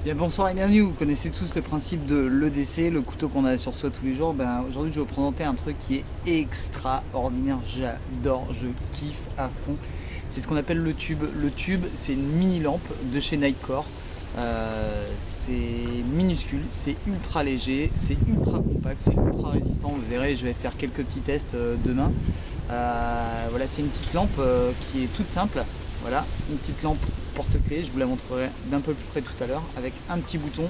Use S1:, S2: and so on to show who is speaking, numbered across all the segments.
S1: Bien bonsoir et bienvenue, vous connaissez tous le principe de l'EDC, le couteau qu'on a sur soi tous les jours. Aujourd'hui je vais vous présenter un truc qui est extraordinaire, j'adore, je kiffe à fond. C'est ce qu'on appelle le tube. Le tube c'est une mini lampe de chez Nightcore. C'est minuscule, c'est ultra léger, c'est ultra compact, c'est ultra résistant. Vous verrez, je vais faire quelques petits tests demain. Voilà, c'est une petite lampe qui est toute simple. Voilà, une petite lampe porte-clés, je vous la montrerai d'un peu plus près tout à l'heure, avec un petit bouton.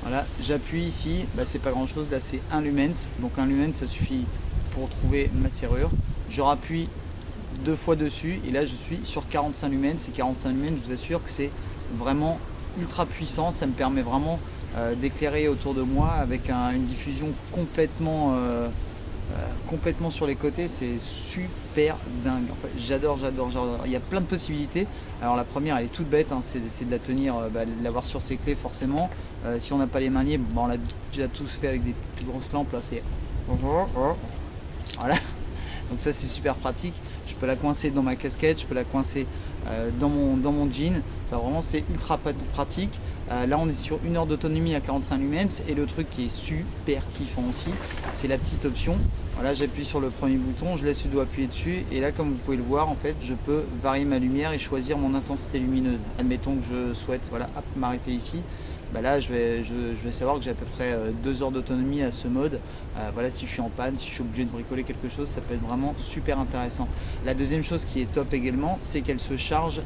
S1: Voilà, j'appuie ici, c'est pas grand chose, là c'est un lumens, donc un lumens ça suffit pour trouver ma serrure. Je rappuie deux fois dessus et là je suis sur 45 lumens, et 45 lumens je vous assure que c'est vraiment ultra puissant, ça me permet vraiment d'éclairer autour de moi avec une diffusion complètement sur les côtés, c'est super dingue. En fait, j'adore. Il y a plein de possibilités. Alors la première, elle est toute bête, hein, c'est de la tenir, de l'avoir sur ses clés forcément. Si on n'a pas les maniers, on l'a déjà tous fait avec des plus grosses lampes. Là, c'est voilà. Donc ça, c'est super pratique. Je peux la coincer dans ma casquette, je peux la coincer dans mon jean. Enfin, vraiment, c'est ultra pratique. Là on est sur 1 heure d'autonomie à 45 lumens et le truc qui est super kiffant aussi, c'est la petite option. Voilà, j'appuie sur le premier bouton, je laisse le doigt appuyer dessus et là comme vous pouvez le voir en fait je peux varier ma lumière et choisir mon intensité lumineuse. Admettons que je souhaite m'arrêter ici. Là je vais savoir que j'ai à peu près 2 heures d'autonomie à ce mode. Voilà, si je suis en panne, si je suis obligé de bricoler quelque chose, ça peut être vraiment super intéressant. La deuxième chose qui est top également, c'est qu'elle se charge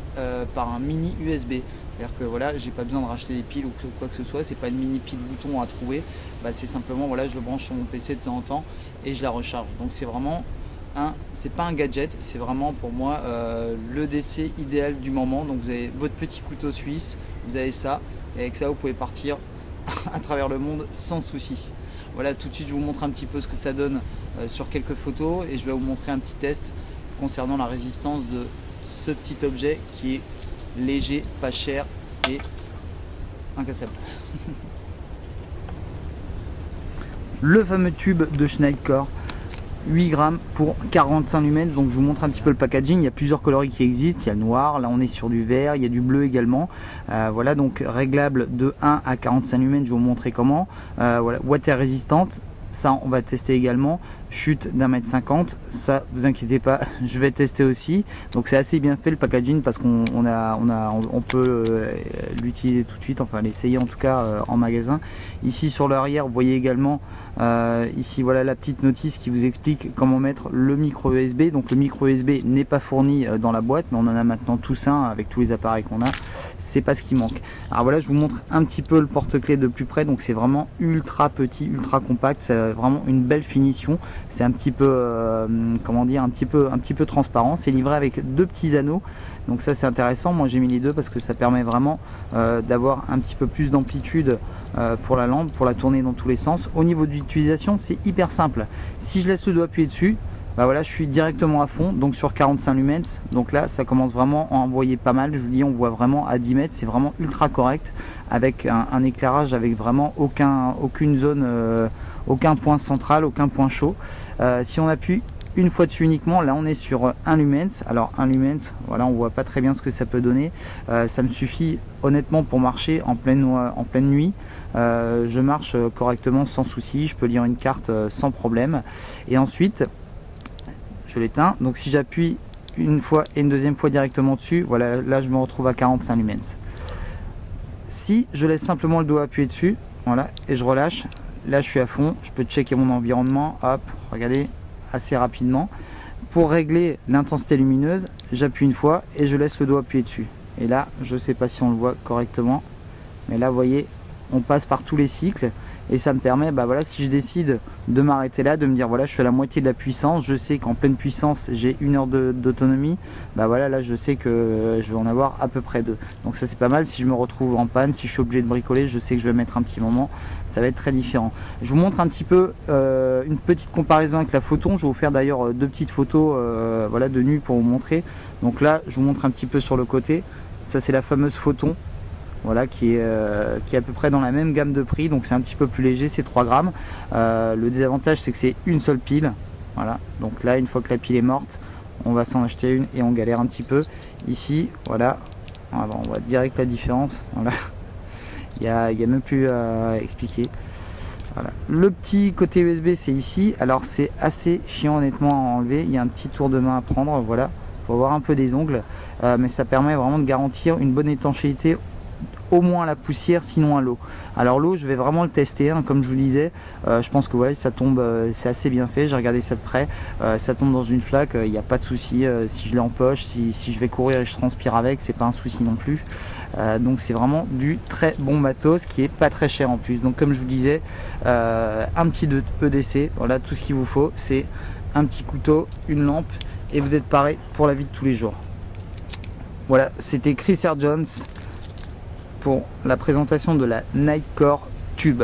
S1: par un mini USB. C'est-à-dire que voilà, j'ai pas besoin de racheter des piles ou quoi que ce soit, c'est pas une mini pile bouton à trouver, c'est simplement voilà, je le branche sur mon PC de temps en temps et je la recharge. Donc c'est vraiment c'est pas un gadget, c'est vraiment pour moi le l'EDC idéal du moment. Donc vous avez votre petit couteau suisse, vous avez ça, et avec ça vous pouvez partir à travers le monde sans souci. Voilà, tout de suite je vous montre un petit peu ce que ça donne sur quelques photos et je vais vous montrer un petit test concernant la résistance de ce petit objet qui est léger, pas cher et incassable. Le fameux tube de Nightcore, 8 grammes pour 45 lumens. Donc je vous montre un petit peu le packaging. Il y a plusieurs coloris qui existent. Il y a le noir, là on est sur du vert, il y a du bleu également. Voilà, donc réglable de 1 à 45 lumens, je vais vous montrer comment. Voilà, water résistante. Ça on va tester également. Chute d'1,50 m, ça vous inquiétez pas, je vais tester aussi. Donc c'est assez bien fait le packaging parce qu'on peut l'utiliser tout de suite, enfin l'essayer en tout cas en magasin. Ici sur l'arrière vous voyez également ici voilà la petite notice qui vous explique comment mettre le micro USB. Donc le micro USB n'est pas fourni dans la boîte, mais on en a maintenant tous un avec tous les appareils qu'on a, c'est pas ce qui manque. Alors voilà, je vous montre un petit peu le porte-clés de plus près. Donc c'est vraiment ultra petit, ultra compact, c'est vraiment une belle finition. C'est un petit peu comment dire, un petit peu transparent. C'est livré avec deux petits anneaux, donc ça c'est intéressant. Moi j'ai mis les deux parce que ça permet vraiment d'avoir un petit peu plus d'amplitude pour la lampe, pour la tourner dans tous les sens. Au niveau de l'utilisation, c'est hyper simple. Si je laisse le doigt appuyer dessus, voilà, je suis directement à fond, donc sur 45 lumens. Donc là ça commence vraiment à envoyer pas mal. Je vous dis, on voit vraiment à 10 mètres, c'est vraiment ultra correct avec un éclairage avec vraiment aucune zone, aucun point central, aucun point chaud. Si on appuie une fois dessus uniquement, là on est sur un lumens. Alors un lumens, voilà, on voit pas très bien ce que ça peut donner. Ça me suffit honnêtement pour marcher en pleine nuit. Je marche correctement sans souci, je peux lire une carte sans problème. Et ensuite je l'éteins. Donc si j'appuie une fois et une deuxième fois directement dessus, voilà, là je me retrouve à 45 lumens. Si je laisse simplement le doigt appuyer dessus, voilà, et je relâche, là je suis à fond, je peux checker mon environnement, hop, regardez, assez rapidement. Pour régler l'intensité lumineuse, j'appuie une fois et je laisse le doigt appuyer dessus. Et là, je sais pas si on le voit correctement, mais là vous voyez, on passe par tous les cycles et ça me permet, voilà, si je décide de m'arrêter là, de me dire voilà, je suis à la moitié de la puissance, je sais qu'en pleine puissance j'ai 1 heure d'autonomie, voilà, là je sais que je vais en avoir à peu près 2. Donc ça c'est pas mal. Si je me retrouve en panne, si je suis obligé de bricoler, je sais que je vais mettre un petit moment, ça va être très différent. Je vous montre un petit peu une petite comparaison avec la Photon. Je vais vous faire d'ailleurs deux petites photos voilà, de nu pour vous montrer. Donc là je vous montre un petit peu sur le côté, ça c'est la fameuse Photon. Voilà, qui est à peu près dans la même gamme de prix, donc c'est un petit peu plus léger, c'est 3 grammes. Le désavantage c'est que c'est une seule pile. Voilà, donc là une fois que la pile est morte, on va s'en acheter une et on galère un petit peu. Ici, voilà, on voit direct la différence. Voilà. Il y a même plus à expliquer. Voilà. Le petit côté USB c'est ici, alors c'est assez chiant honnêtement à enlever, il y a un petit tour de main à prendre, voilà, il faut avoir un peu des ongles, mais ça permet vraiment de garantir une bonne étanchéité, au moins à la poussière, sinon à l'eau. Alors l'eau je vais vraiment le tester, hein, comme je vous disais, je pense que ouais, ça tombe, c'est assez bien fait, j'ai regardé ça de près, ça tombe dans une flaque, il n'y a pas de souci, si je l'ai en poche, si je vais courir et je transpire avec, c'est pas un souci non plus. Donc c'est vraiment du très bon matos qui est pas très cher en plus. Donc comme je vous disais, un petit EDC, voilà tout ce qu'il vous faut, c'est un petit couteau, une lampe et vous êtes paré pour la vie de tous les jours. Voilà, c'était Chris R. Jones pour la présentation de la Nightcore Tube.